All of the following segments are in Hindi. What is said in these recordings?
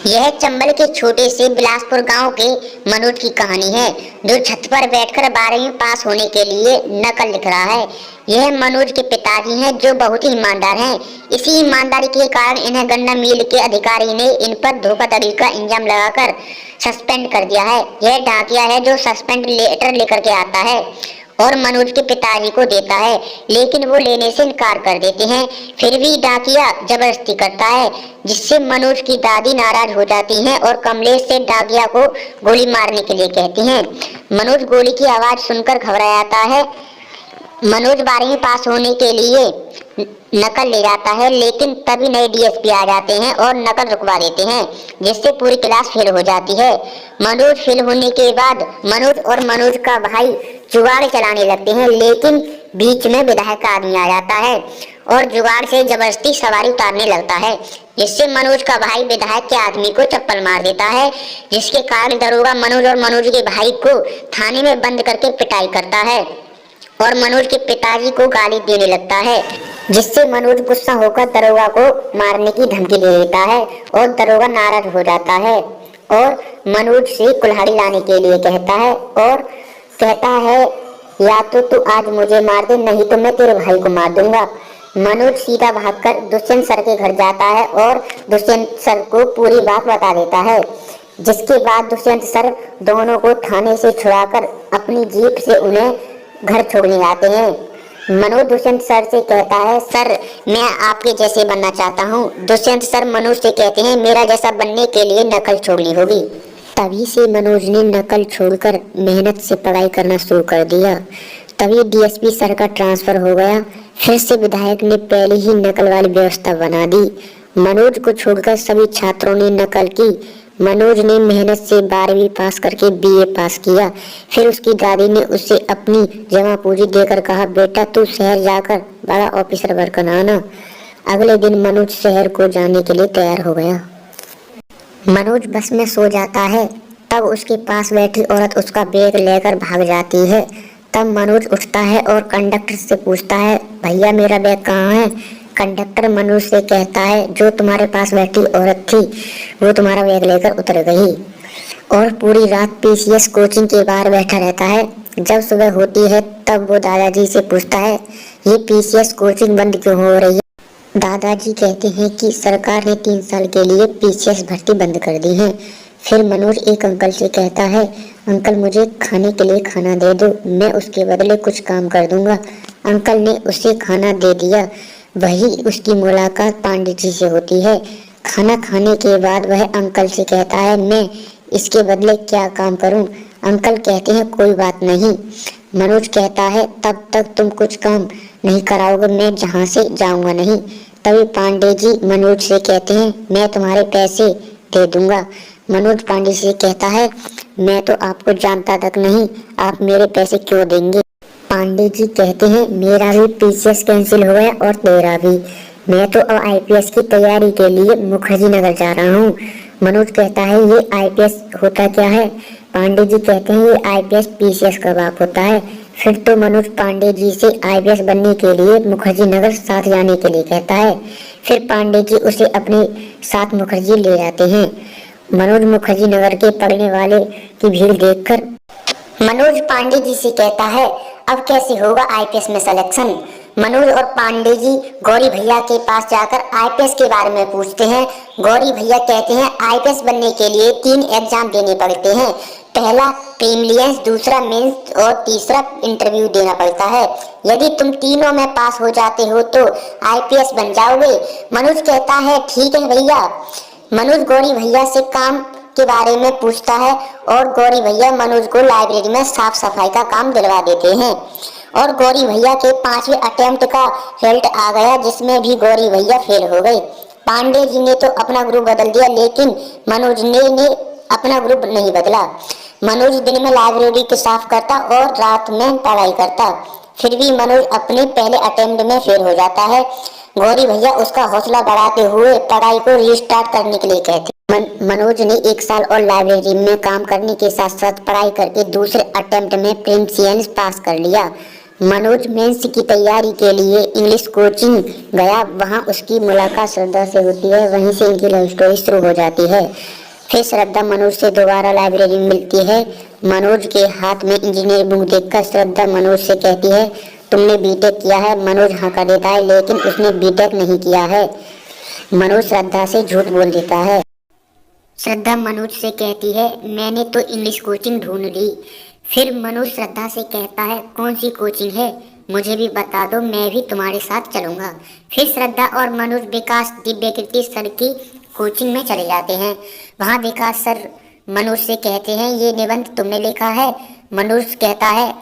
यह चंबल के छोटे से बिलासपुर गांव के मनोज की कहानी है, जो छत पर बैठकर 12वीं पास होने के लिए नकल लिख रहा है। यह मनोज के पिताजी हैं, जो बहुत ही ईमानदार हैं। इसी ईमानदारी के कारण इन्हें गन्ना मिल के अधिकारी ने इन पर धोखाधड़ी का इल्जाम लगाकर सस्पेंड कर दिया है। यह डाकिया है जो सस्पेंड लेटर लेकर के आता है और मनोज के पिताजी को देता है, लेकिन वो लेने से इनकार कर देते हैं। फिर भी डाकिया जबरदस्ती करता है, जिससे मनोज की दादी नाराज हो जाती हैं और कमलेश से डाकिया को गोली मारने के लिए कहती हैं। मनोज गोली की आवाज सुनकर घबरा जाता है। मनोज 12वीं पास होने के लिए नकल ले जाता है, लेकिन तभी नए डीएसपी आ जाते हैं और नकल रुकवा देते हैं, जिससे पूरी क्लास फेल हो जाती है। मनोज फेल होने के बाद मनोज और मनोज का भाई जुगाड़ चलाने लगते हैं, लेकिन बीच में विधायक का आदमी आ जाता है और जुगाड़ से जबरदस्ती सवारी उतारने लगता है, जिससे मनोज का भाई विधायक के आदमी को चप्पल मार देता है, जिसके कारण दरोगा मनोज और मनोज के भाई को थाने में बंद करके पिटाई करता है और मनोज के पिताजी को गाली देने लगता है, जिससे मनोज गुस्सा होकर दरोगा को मारने की धमकी दे देता है और दरोगा नाराज हो जाता है और मनोज से कुल्हाड़ी लाने के लिए कहता है और कहता है, या तो तू आज मुझे मार दे, नहीं तो मैं तेरे भाई को मार दूंगा। मनोज सीधा भागकर दुष्यंत सर के घर जाता है और दुष्यंत सर को पूरी बात बता देता है, जिसके बाद दुष्यंत सर दोनों को थाने से छुड़ाकर अपनी जीप से उन्हें घर छोड़ने आते हैं। मनोज दुष्यंत सर से कहता है, सर मैं आपके जैसे बनना चाहता हूँ। दुष्यंत सर मनोज से कहते हैं, मेरा जैसा बनने के लिए नकल छोड़नी होगी। तभी से मनोज ने नकल छोड़कर मेहनत से पढ़ाई करना शुरू कर दिया। तभी डीएसपी सर का ट्रांसफर हो गया। फिर से विधायक ने पहले ही नकल वाली व्यवस्था बना दी। मनोज को छोड़कर सभी छात्रों ने नकल की। मनोज ने मेहनत से 12वीं पास करके बीए पास किया। फिर उसकी दादी ने उसे अपनी जमा पूंजी देकर कहा, बेटा तू शहर जाकर बड़ा ऑफिसर बनकर आना। अगले दिन मनोज शहर को जाने के लिए तैयार हो गया। मनोज बस में सो जाता है, तब उसके पास बैठी औरत उसका बैग लेकर भाग जाती है। तब मनोज उठता है और कंडक्टर से पूछता है, भैया मेरा बैग कहाँ है? कंडक्टर मनोज से कहता है, जो तुम्हारे पास बैठी औरत थी वो तुम्हारा बैग लेकर उतर गई। और पूरी रात पीसीएस कोचिंग के बाहर बैठा रहता है। जब सुबह होती है तब वो दादाजी से पूछता है, ये पीसीएस कोचिंग बंद क्यों हो रही है? दादाजी कहते हैं कि सरकार ने 3 साल के लिए पीसीएस भर्ती बंद कर दी है। फिर मनोज एक अंकल से कहता है, अंकल मुझे खाने के लिए खाना दे दो, मैं उसके बदले कुछ काम कर दूंगा। अंकल ने उसे खाना दे दिया। वही उसकी मुलाकात पांडे जी से होती है। खाना खाने के बाद वह अंकल से कहता है, मैं इसके बदले क्या काम करूं? अंकल कहते हैं, कोई बात नहीं। मनोज कहता है, तब तक तुम कुछ काम नहीं कराओगे मैं जहां से जाऊंगा नहीं। तभी पांडे जी मनोज से कहते हैं, मैं तुम्हारे पैसे दे दूंगा। मनोज पांडे से कहता है, मैं तो आपको जानता तक नहीं, आप मेरे पैसे क्यों देंगे? पांडे जी कहते हैं, मेरा भी पीसीएस कैंसिल हो गया और तेरा भी। मैं तो अब आईपीएस की तैयारी के लिए मुखर्जी नगर जा रहा हूँ। मनोज कहता है, ये आईपीएस होता क्या है? पांडे जी कहते हैं, ये आईपीएस पीसीएस का बाप होता है। फिर तो मनोज पांडे जी से आईपीएस बनने के लिए मुखर्जी नगर साथ जाने के लिए कहता है। फिर पांडे जी उसे अपने साथ मुखर्जी ले जाते हैं। मनोज मुखर्जी नगर के पढ़ने वाले की भीड़ देखकर मनोज पांडे जी से कहता है, अब कैसे होगा आईपीएस में सिलेक्शन? मनोज और पांडे जी गौरी भैया के पास जाकर आईपीएस के बारे में पूछते हैं। गौरी भैया कहते हैं, आईपीएस बनने के लिए 3 एग्जाम देने पड़ते हैं। पहला प्रीलिम्स, दूसरा मेंस और तीसरा इंटरव्यू देना पड़ता है। यदि तुम तीनों में पास हो जाते हो तो आईपीएस बन जाओगे। मनोज कहता है, ठीक है भैया। मनोज गौरी भैया से काम के बारे में पूछता है और गौरी भैया मनोज को लाइब्रेरी में साफ सफाई का काम दिलवा देते हैं। और गौरी भैया के 5वें अटेम्प्ट का रिजल्ट आ गया, जिसमें भी गौरी भैया फेल हो गए। पांडे जी ने तो अपना ग्रुप बदल दिया, लेकिन मनोज ने अपना ग्रुप नहीं बदला। मनोज दिन में लाइब्रेरी को साफ करता और रात में पढ़ाई करता। फिर भी मनोज अपने पहले अटेम्प्ट में फेल हो जाता है। गौरी भैया उसका हौसला बढ़ाते हुए पढ़ाई को रिस्टार्ट करने के लिए कहते। मनोज ने 1 साल और लाइब्रेरी में काम करने के साथ साथ पढ़ाई करके दूसरे अटेम्प्ट में प्रिलिम्स पास कर लिया। मनोज मेंस की तैयारी के लिए इंग्लिश कोचिंग गया। वहां उसकी मुलाकात श्रद्धा से होती है। वहीं से इनकी लव स्टोरी शुरू हो जाती है। फिर श्रद्धा मनोज से दोबारा लाइब्रेरी में मिलती है। मनोज के हाथ में इंजीनियर बुक देखकर श्रद्धा मनोज से कहती है, तुमने बीटेक किया है? मनोज हाँ कर देता है, लेकिन उसने बीटेक नहीं किया है। मनोज श्रद्धा से झूठ बोल देता है। श्रद्धा मनोज से कहती है, मैंने तो इंग्लिश कोचिंग ढूंढ ली। फिर मनोज श्रद्धा से कहता है, कौन सी कोचिंग है? मुझे भी बता दो, मैं भी तुम्हारे साथ चलूंगा। फिर श्रद्धा और मनोज विकास दिव्यकीर्ति सर की कोचिंग में चले जाते हैं। वहाँ विकास सर मनोज से कहते हैं, ये निबंध तुमने लिखा है? मनोज कहता है,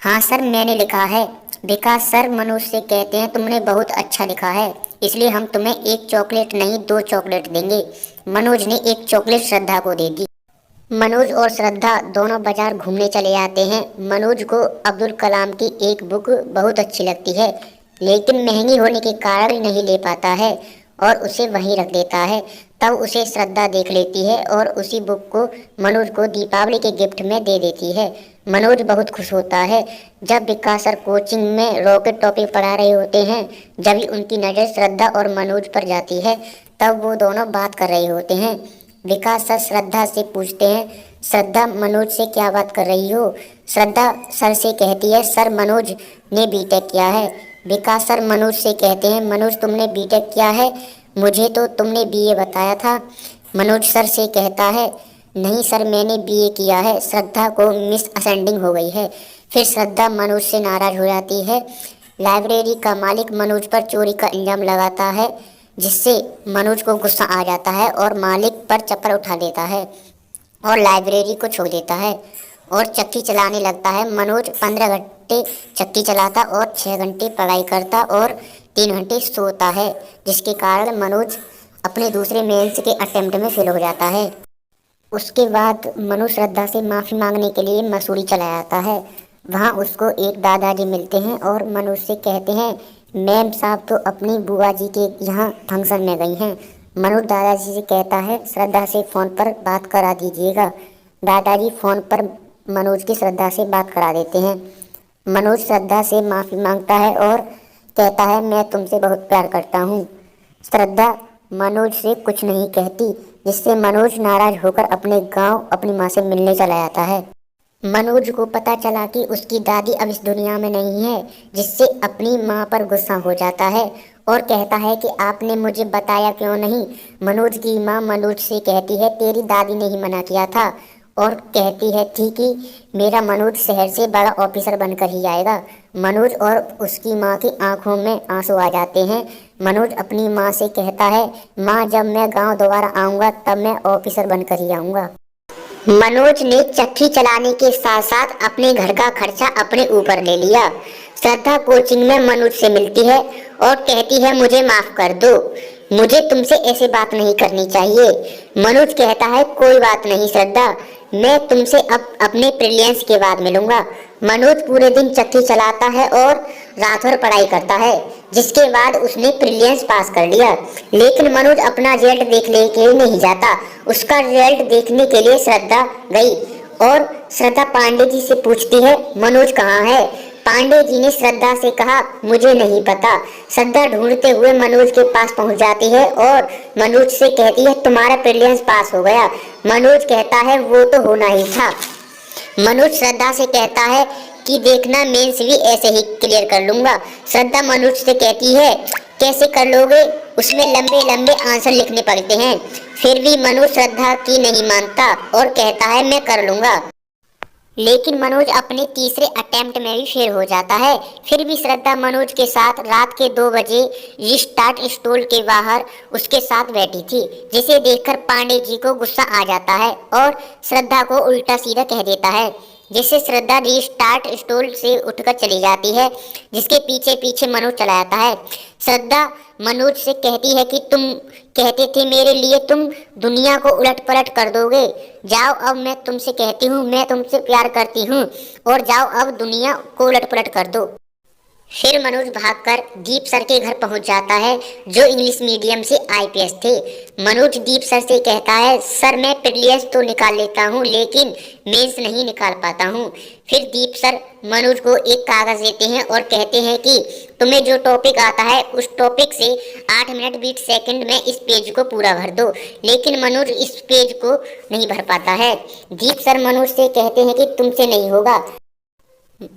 हाँ सर मैंने लिखा है। विकास सर मनोज से कहते हैं, तुमने बहुत अच्छा लिखा है, इसलिए हम तुम्हें एक चॉकलेट नहीं 2 चॉकलेट देंगे। मनोज ने एक चॉकलेट श्रद्धा को दे दी। मनोज और श्रद्धा दोनों बाजार घूमने चले जाते हैं। मनोज को अब्दुल कलाम की एक बुक बहुत अच्छी लगती है, लेकिन महंगी होने के कारण नहीं ले पाता है और उसे वहीं रख देता है। तब उसे श्रद्धा देख लेती है और उसी बुक को मनोज को दीपावली के गिफ्ट में दे देती है। मनोज बहुत खुश होता है। जब विकास सर कोचिंग में रॉकेट टॉपिक पढ़ा रहे होते हैं, जब ही उनकी नज़र श्रद्धा और मनोज पर जाती है, तब वो दोनों बात कर रहे होते हैं। विकास सर श्रद्धा से पूछते हैं, श्रद्धा मनोज से क्या बात कर रही हो? श्रद्धा सर से कहती है, सर मनोज ने बीटेक किया है। विकास सर मनोज से कहते हैं, मनोज तुमने बीटेक किया है? मुझे तो तुमने बीए बताया था। मनोज सर से कहता है, नहीं सर मैंने बीए किया है। श्रद्धा को मिस असेंडिंग हो गई है। फिर श्रद्धा मनोज से नाराज हो जाती है। लाइब्रेरी का मालिक मनोज पर चोरी का इल्ज़ाम लगाता है, जिससे मनोज को गुस्सा आ जाता है और मालिक पर चप्पल उठा देता है और लाइब्रेरी को छोड़ देता है और चक्की चलाने लगता है। मनोज 15 घंटे चक्की चलाता और 6 घंटे पढ़ाई करता और 3 घंटे सोता है, जिसके कारण मनोज अपने दूसरे मेंस के अटेम्प्ट में फेल हो जाता है। उसके बाद मनोज श्रद्धा से माफ़ी मांगने के लिए मसूरी चला जाता है। वहाँ उसको एक दादाजी मिलते हैं और मनोज से कहते हैं, मैम साहब तो अपनी बुआ जी के यहाँ फंक्शन में गई हैं। मनोज दादाजी से कहता है, श्रद्धा से फ़ोन पर बात करा दीजिएगा। दादाजी फ़ोन पर मनोज की श्रद्धा से बात करा देते हैं। मनोज श्रद्धा से माफ़ी मांगता है और कहता है, मैं तुमसे बहुत प्यार करता हूँ। श्रद्धा मनोज से कुछ नहीं कहती, जिससे मनोज नाराज होकर अपने गांव अपनी माँ से मिलने चला जाता है। मनोज को पता चला कि उसकी दादी अब इस दुनिया में नहीं है, जिससे अपनी माँ पर गुस्सा हो जाता है और कहता है कि आपने मुझे बताया क्यों नहीं। मनोज की माँ मनोज से कहती है, तेरी दादी ने ही मना किया था, और कहती है, ठीक ही मेरा मनोज शहर से बड़ा ऑफिसर बनकर ही आएगा। मनोज और उसकी माँ की आंखों में आंसू आ जाते हैं। मनोज अपनी माँ से कहता है, माँ जब मैं गांव दोबारा आऊँगा तब मैं ऑफिसर बनकर ही आऊँगा। मनोज ने चक्की चलाने के साथ साथ अपने घर का खर्चा अपने ऊपर ले लिया। श्रद्धा कोचिंग में मनोज से मिलती है और कहती है, मुझे माफ कर दो, मुझे तुमसे ऐसे बात नहीं करनी चाहिए। मनोज कहता है, कोई बात नहीं श्रद्धा, मैं तुमसे अब अपने प्रीलियंस के बाद मिलूंगा। मनोज पूरे दिन चक्की चलाता है और रात भर पढ़ाई करता है, जिसके बाद उसने प्रीलियंस पास कर लिया। लेकिन मनोज अपना रिजल्ट देखने के लिए नहीं जाता। उसका रिजल्ट देखने के लिए श्रद्धा गई और श्रद्धा पांडे जी से पूछती है, मनोज कहाँ है? पांडे जी ने श्रद्धा से कहा, मुझे नहीं पता। श्रद्धा ढूंढते हुए मनोज के पास पहुंच जाती है और मनोज से कहती है, तुम्हारा प्रीलियंस पास हो गया। मनोज कहता है, वो तो होना ही था। मनोज श्रद्धा से कहता है कि देखना, मेंस भी ऐसे ही क्लियर कर लूंगा। श्रद्धा मनोज से कहती है, कैसे कर लोगे? उसमें लंबे लंबे आंसर लिखने पड़ते हैं। फिर भी मनोज श्रद्धा की नहीं मानता और कहता है, मैं कर लूंगा। लेकिन मनोज अपने तीसरे अटेम्प्ट में भी फेल हो जाता है। फिर भी श्रद्धा मनोज के साथ रात के 2 बजे रिस्टार्ट स्टॉल के बाहर उसके साथ बैठी थी, जिसे देखकर पांडे जी को गुस्सा आ जाता है और श्रद्धा को उल्टा सीधा कह देता है, जिससे श्रद्धा रिस्टार्ट स्टॉल से उठकर चली जाती है, जिसके पीछे पीछे मनोज चला जाता है। श्रद्धा मनोज से कहती है कि तुम कहते थे मेरे लिए तुम दुनिया को उलट पलट कर दोगे। जाओ, अब मैं तुमसे कहती हूँ, मैं तुमसे प्यार करती हूँ और जाओ अब दुनिया को उलट पलट कर दो। फिर मनोज भागकर दीप सर के घर पहुंच जाता है, जो इंग्लिश मीडियम से आईपीएस थे। मनोज दीप सर से कहता है, सर मैं प्रीलियम्स तो निकाल लेता हूं लेकिन मेंस नहीं निकाल पाता हूं। फिर दीप सर मनोज को एक कागज देते हैं और कहते हैं कि तुम्हें जो टॉपिक आता है उस टॉपिक से 8 मिनट 20 सेकंड में इस पेज को पूरा भर दो। लेकिन मनोज इस पेज को नहीं भर पाता है। दीप सर मनोज से कहते हैं कि तुमसे नहीं होगा।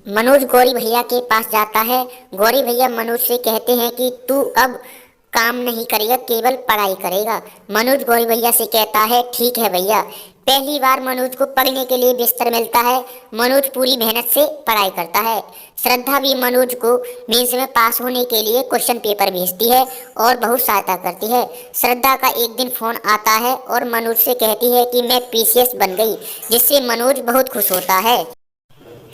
मनोज गौरी भैया के पास जाता है। गौरी भैया मनोज से कहते हैं कि तू अब काम नहीं करेगा, केवल पढ़ाई करेगा। मनोज गौरी भैया से कहता है, ठीक है भैया। पहली बार मनोज को पढ़ने के लिए बिस्तर मिलता है। मनोज पूरी मेहनत से पढ़ाई करता है। श्रद्धा भी मनोज को मेंस में पास होने के लिए क्वेश्चन पेपर भेजती है और बहुत सहायता करती है। श्रद्धा का एक दिन फोन आता है और मनोज से कहती है कि मैं पीसीएस बन गई, जिससे मनोज बहुत खुश होता है।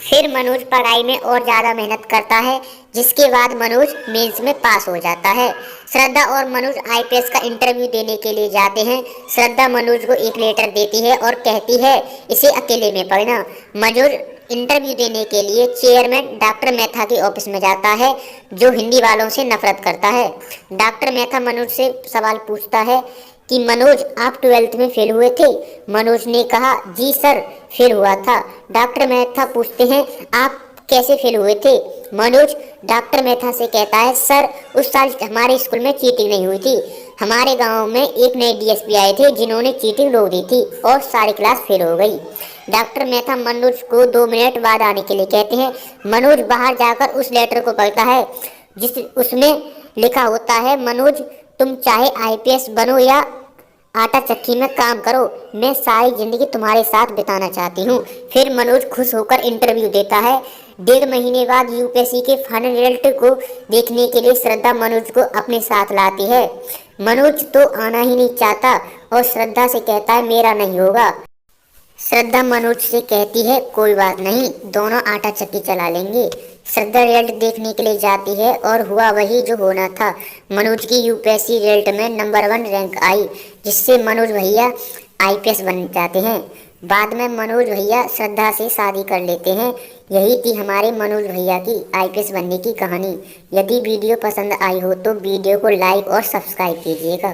फिर मनोज पढ़ाई में और ज़्यादा मेहनत करता है, जिसके बाद मनोज मेंस में पास हो जाता है। श्रद्धा और मनोज आईपीएस का इंटरव्यू देने के लिए जाते हैं। श्रद्धा मनोज को एक लेटर देती है और कहती है, इसे अकेले में पढ़ना। मनोज इंटरव्यू देने के लिए चेयरमैन डॉक्टर मेहता के ऑफिस में जाता है, जो हिंदी वालों से नफरत करता है। डॉक्टर मेहता मनोज से सवाल पूछता है कि मनोज आप 12th में फेल हुए थे। मनोज ने कहा, जी सर फेल हुआ था। डॉक्टर मेहता पूछते हैं, आप कैसे फेल हुए थे। मनोज डॉक्टर मेहता से कहता है, सर उस साल हमारे स्कूल में चीटिंग नहीं हुई थी। हमारे गांव में एक नए डीएसपी आए थे जिन्होंने चीटिंग रोक दी थी और सारी क्लास फेल हो गई। डॉक्टर मेहता मनोज को 2 मिनट बाद आने के लिए कहते हैं। मनोज बाहर जाकर उस लेटर को पढ़ता है, जिस उसमें लिखा होता है, मनोज तुम चाहे आईपीएस बनो या आटा चक्की में काम करो, मैं सारी जिंदगी तुम्हारे साथ बिताना चाहती हूँ। फिर मनोज खुश होकर इंटरव्यू देता है। 1.5 महीने बाद यूपीएससी के फाइनल रिजल्ट को देखने के लिए श्रद्धा मनोज को अपने साथ लाती है। मनोज तो आना ही नहीं चाहता और श्रद्धा से कहता है, मेरा नहीं होगा। श्रद्धा मनोज से कहती है, कोई बात नहीं, दोनों आटा चक्की चला लेंगे। श्रद्धा रिजल्ट देखने के लिए जाती है और हुआ वही जो होना था। मनोज की यूपीएससी रिजल्ट में नंबर 1 रैंक आई, जिससे मनोज भैया आईपीएस बन जाते हैं। बाद में मनोज भैया श्रद्धा से शादी कर लेते हैं। यही थी हमारे मनोज भैया की आईपीएस बनने की कहानी। यदि वीडियो पसंद आई हो तो वीडियो को लाइक और सब्सक्राइब कीजिएगा।